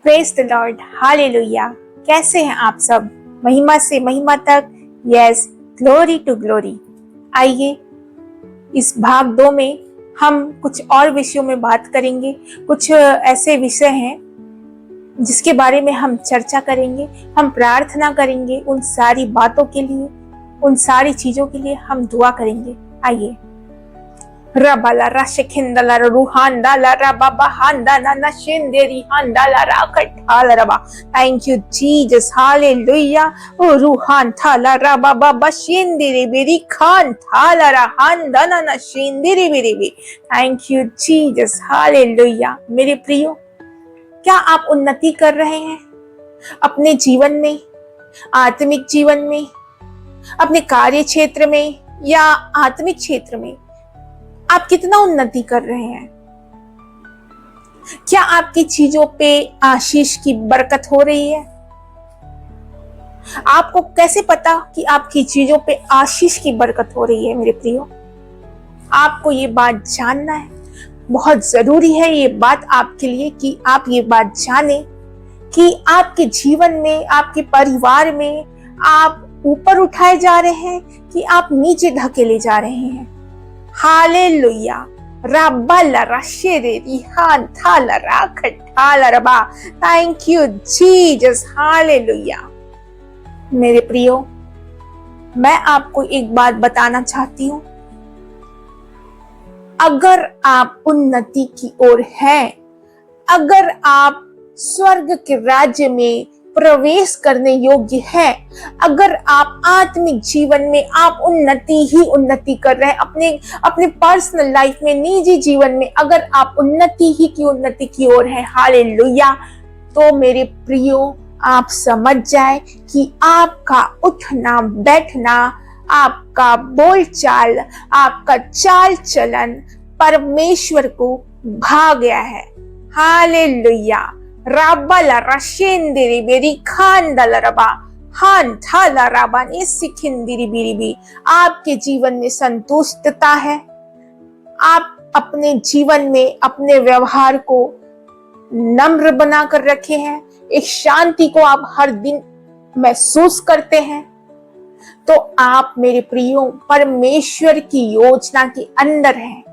Praise the Lord, hallelujah. कैसे हैं आप सब? महिमा से महिमा तक, यस, ग्लोरी टू ग्लोरी। आइए इस भाग 2 में हम कुछ और विषयों में बात करेंगे। कुछ ऐसे विषय हैं जिसके बारे में हम चर्चा करेंगे, हम प्रार्थना करेंगे उन सारी बातों के लिए, उन सारी चीजों के लिए हम दुआ करेंगे। आइए रबाला राशिखिंदला रूहांडाला रबाबा हांडाना नशिंदेरी हांडाला राकठाला रबा। Thank you Jesus, hallelujah. ओ रूहान थाला रबाबा बशिंदेरी बेरी खान थाला रहांडाना नशिंदेरी बेरी बे। Thank you Jesus, hallelujah. मेरे प्रियो, क्या आप उन्नति कर रहे हैं अपने जीवन में, आत्मिक जीवन में, अपने कार्य क्षेत्र में या आत्मिक क्षेत्र में? आप कितना उन्नति कर रहे हैं? क्या आपकी चीजों पे आशीष की बरकत हो रही है? आपको कैसे पता कि आपकी चीजों पे आशीष की बरकत हो रही है? मेरे प्रियो, आपको ये बात जानना है, बहुत जरूरी है ये बात आपके लिए कि आप ये बात जाने कि आपके जीवन में, आपके परिवार में आप ऊपर उठाए जा रहे हैं कि आप नीचे धकेले जा रहे हैं। हालेलुया। रब्बाला रशेरे रिहान थाला राखठाला रबा। Thank you Jesus, hallelujah. मेरे प्रियो, मैं आपको एक बात बताना चाहती हूं। अगर आप उन्नति की ओर हैं, अगर आप स्वर्ग के राज्य में प्रवेश करने योग्य है, अगर आप आत्मिक जीवन में आप उन्नति कर रहे हैं, अपने पर्सनल लाइफ में, निजी जीवन में अगर आप उन्नति की ओर है, हालेलुया, तो मेरे प्रियो आप समझ जाए कि आपका उठना बैठना, आपका बोलचाल, आपका चाल चलन परमेश्वर को भा गया है। हालेलुया। राबाला रशेंदेरी बेरी खांडला रबा हान थाला राबा ने सिखिंदिरी बिरी बी। आपके जीवन में संतुष्टता है। आप अपने जीवन में अपने व्यवहार को नम्र बनाकर रखे हैं, एक शांति को आप हर दिन महसूस करते हैं, तो आप मेरे प्रियो परमेश्वर की योजना के अंदर हैं।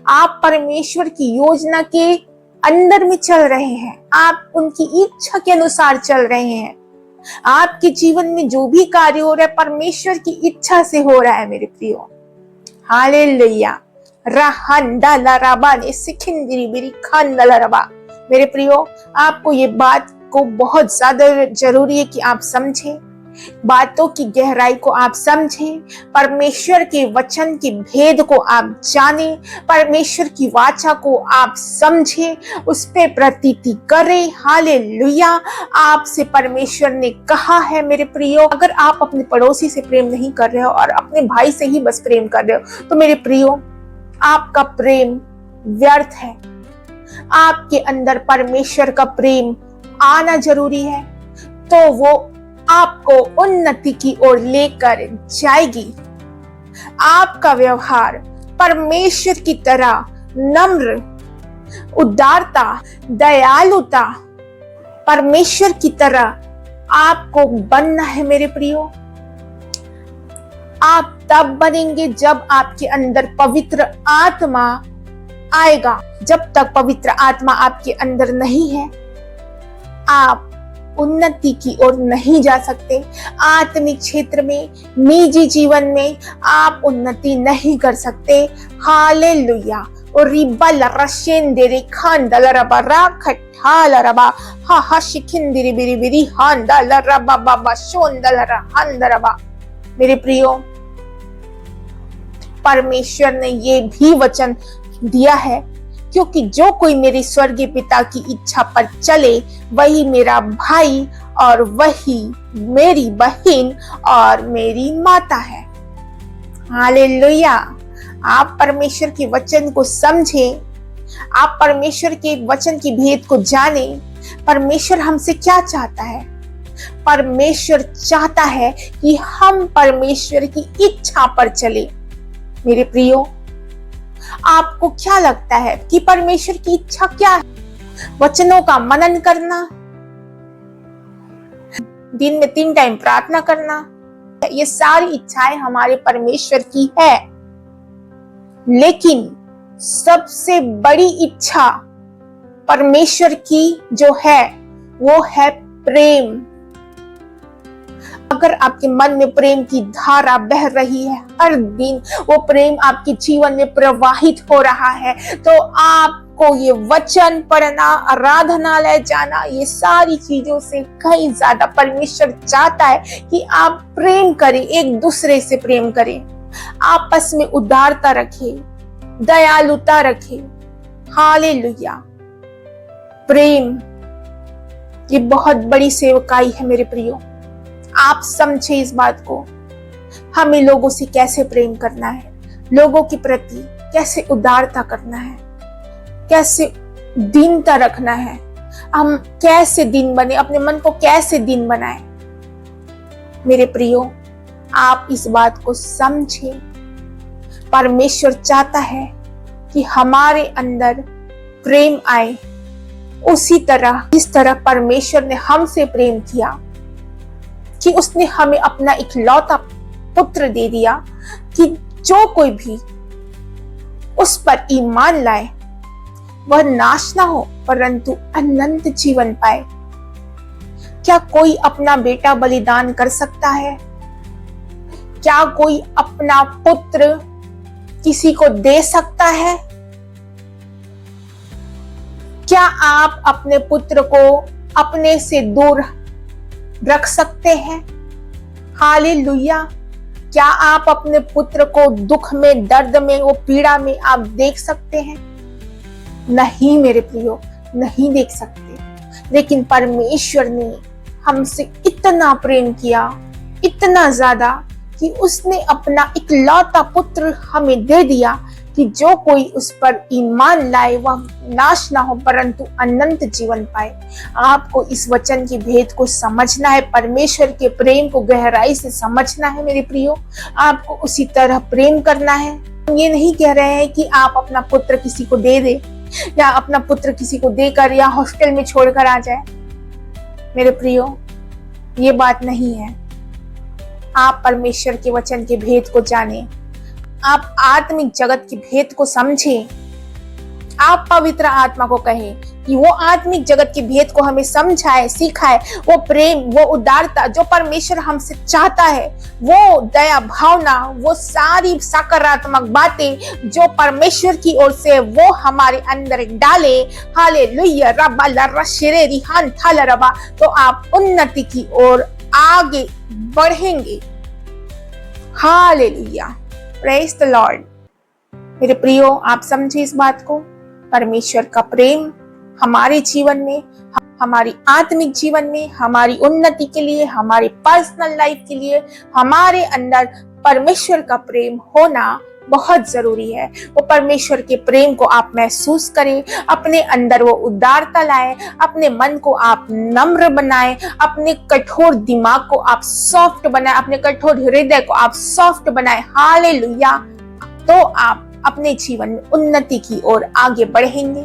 आप परमेश्वर की योजना के अंदर में चल रहे हैं, आप उनकी इच्छा के अनुसार चल रहे हैं। आपके जीवन में जो भी कार्य हो रहा है परमेश्वर की इच्छा से हो रहा है मेरे प्रियो। हालेलुया। रहंडाला रबा ने सिखिंदिरी बिरी खांडला रबा। मेरे प्रियो, आपको ये बात को बहुत ज्यादा जरूरी है कि आप समझें, बातों की गहराई को आप समझें, परमेश्वर के वचन के भेद को आप जानें, परमेश्वर की वाचा को आप समझें, उस पे प्रतीति करें। हालेलुया। आपसे परमेश्वर ने कहा है मेरे प्रियो, अगर आप अपने पड़ोसी से प्रेम नहीं कर रहे हो और अपने भाई से ही बस प्रेम कर रहे हो, तो मेरे प्रियो आपका प्रेम व्यर्थ है। आपके अंदर परमेश्वर का प्रेम आना जरूरी है, तो वो आपको उन्नति की ओर लेकर जाएगी। आपका व्यवहार परमेश्वर की तरह नम्र, उदारता, दयालुता, परमेश्वर की तरह आपको बनना है मेरे प्रियो। आप तब बनेंगे जब आपके अंदर पवित्र आत्मा आएगा। जब तक पवित्र आत्मा आपके अंदर नहीं है, आप उन्नति की ओर नहीं जा सकते। आत्मिक क्षेत्र में, निजी जीवन में आप उन्नति नहीं कर सकते। हालेलुया। और रिबल रशेंदेरी खांडला रबा राखठाला रबा हा हा शिखिंदिरी बिरी बिरी हांडला रबा बाबा शोंडला रहांडला रबा। मेरे प्रियो, परमेश्वर ने ये भी वचन दिया है, क्योंकि जो कोई मेरे स्वर्गीय पिता की इच्छा पर चले वही मेरा भाई और वही मेरी बहन और मेरी माता है। हालेलुया। आप परमेश्वर के वचन को समझें, आप परमेश्वर के वचन की भेद को जानें। परमेश्वर हमसे क्या चाहता है? परमेश्वर चाहता है कि हम परमेश्वर की इच्छा पर चले। मेरे प्रियो, आपको क्या लगता है कि परमेश्वर की इच्छा क्या है? वचनों का मनन करना, दिन में 3 टाइम प्रार्थना करना, ये सारी इच्छाएं हमारे परमेश्वर की है। लेकिन सबसे बड़ी इच्छा परमेश्वर की जो है वो है प्रेम। अगर आपके मन में प्रेम की धारा बह रही है, हर दिन वो प्रेम आपके जीवन में प्रवाहित हो रहा है, तो आपको ये वचन पढ़ना, आराधनालय जाना, ये सारी चीजों से कहीं ज्यादा परमेश्वर चाहता है कि आप प्रेम करें, एक दूसरे से प्रेम करें, आपस में उदारता रखें, दयालुता रखें। हालेलुया। प्रेम ये बहुत बड़ी सेवकाई है मेरे प्रियो। आप समझे इस बात को। हमें लोगों से कैसे प्रेम करना है, लोगों के प्रति कैसे उदारता करना है, कैसे दीनता रखना है, हम कैसे दीन बने, अपने मन को कैसे दीन बनाए। मेरे प्रियो, आप इस बात को समझे। परमेश्वर चाहता है कि हमारे अंदर प्रेम आए, उसी तरह जिस तरह परमेश्वर ने हमसे प्रेम किया कि उसने हमें अपना इकलौता पुत्र दे दिया कि जो कोई भी उस पर ईमान लाए वह नाश ना हो परंतु अनंत जीवन पाए। क्या कोई अपना बेटा बलिदान कर सकता है? क्या कोई अपना पुत्र किसी को दे सकता है? क्या आप अपने पुत्र को अपने से दूर रख सकते हैं? हालेलुया। क्या आप अपने पुत्र को दुख में, दर्द में, वो पीड़ा में आप देख सकते हैं? नहीं मेरे प्रियो, नहीं देख सकते। लेकिन परमेश्वर ने हमसे इतना प्रेम किया, इतना ज्यादा, कि उसने अपना इकलौता पुत्र हमें दे दिया कि जो कोई उस पर ईमान लाए वह नाश ना हो परंतु अनंत जीवन पाए। आपको इस वचन के भेद को समझना है, परमेश्वर के प्रेम को गहराई से समझना है मेरे प्रियो। आपको उसी तरह प्रेम करना है। हम ये नहीं कह रहे हैं कि आप अपना पुत्र किसी को दे दे या अपना पुत्र किसी को देकर या हॉस्टल में छोड़कर आ जाए। मेरे प्रियो, ये बात नहीं है। आप परमेश्वर के वचन के भेद को जाने, आप आत्मिक जगत के भेद को समझें। आप पवित्र आत्मा को कहें कि वो आत्मिक जगत के भेद को हमें समझाए, सिखाए। वो प्रेम, वो उदारता जो परमेश्वर हमसे चाहता है, वो दया भावना, वो सारी सकारात्मक बातें जो परमेश्वर की ओर से, वो हमारे अंदर डाले। हालेलुया। रब्बा लर्रा शिरे रिहान थाला रबा। तो आप उन्नति की ओर आगे बढ़ेंगे। हालेलुया। Praise the Lord. मेरे प्रियो, आप समझे इस बात को। परमेश्वर का प्रेम हमारे जीवन में, हमारी आत्मिक जीवन में, हमारी उन्नति के लिए, हमारी पर्सनल लाइफ के लिए, हमारे अंदर परमेश्वर का प्रेम होना बहुत जरूरी है। वो परमेश्वर के प्रेम को आप महसूस करें, अपने अंदर वो उदारता लाए, अपने मन को आप नम्र बनाएं, अपने कठोर दिमाग को आप सॉफ्ट बनाएं, अपने कठोर हृदय को आप सॉफ्ट बनाएं। हालेलुया। तो आप अपने जीवन में उन्नति की ओर आगे बढ़ेंगे।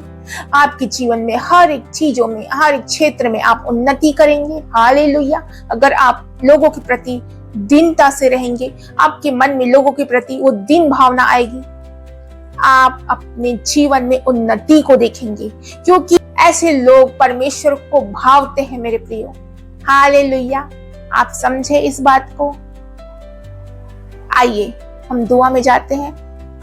आपके जीवन में हर एक चीजों में, हर एक क्षेत्र में आप उन्नति करेंगे। हालेलुया। अगर आप लोगों के प्रति दीनता से रहेंगे, आपके मन में लोगों के प्रति वो दीन भावना आएगी, आप अपने जीवन में उन्नति को देखेंगे, क्योंकि ऐसे लोग परमेश्वर को भावते हैं मेरे प्रियो। हालेलुया। आप समझे इस बात को। आइए हम दुआ में जाते हैं,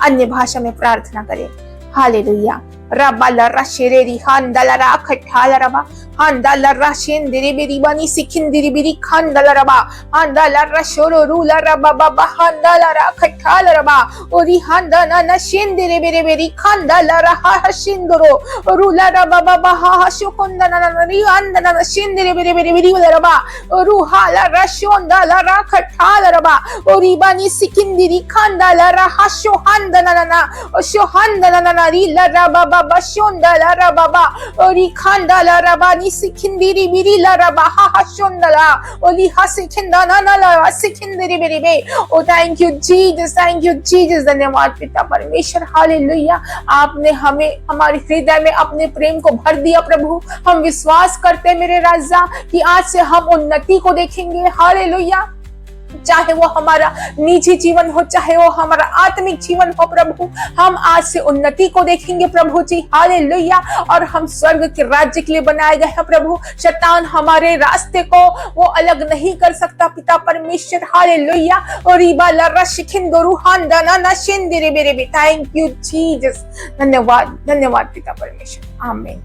अन्य भाषा में प्रार्थना करें। हालेलुया। रब्बा लर्रा शेरेरी हांदलरा खठालरबा हांदलरा शेंदिरी बिरी बनी सिखिंदिरी बिरी खांदलरबा हांदलरा शोरो रूलरबा बाबा हांदलरा खठालरबा ओरी हांदना न शेंदिरी बिरी बिरी खांदलरा हा शिंदरो रूलरबा बाबा हा शोकोंदना न री हांदना न शेंदिरी बिरी बिरी बिरी लरबा रूहालरा शोंदलरा खठालरबा ओरी बनी सिखिंदिरी खांदलरा हा शोहांदना न शोहांदना न री लरबा बाबा शोंदला रा बाबा ओरी खांडला रा बानी सिखिंदिरी बिरी ला रा बाहा हा शोंदला ओली हा सिखिंदा ना ना ला सिखिंदिरी बिरी बे। ओ thank you Jesus, thank you Jesus. धन्यवाद पिता परमेश्वर, हालेलुया। आपने हमें हमारे हृदय में अपने प्रेम को भर दिया प्रभु। हम विश्वास करते हैं मेरे राजा कि आज से हम उन्नति को देखेंगे। हालेलुया। चाहे वो हमारा निजी जीवन हो, चाहे वो हमारा आत्मिक जीवन हो प्रभु, हम आज से उन्नति को देखेंगे प्रभु जी। हालेलुया। और हम स्वर्ग के राज्य के लिए बनाए गए हैं प्रभु। शैतान हमारे रास्ते को वो अलग नहीं कर सकता पिता परमेश्वर। हालेलुया। और इबाला रशिखिंदो रुहांदा ना ना शिंदिरे बेरे बे। Thank you Jesus. धन्यवाद, धन्यवाद पिता परमेश्वर। आमीन।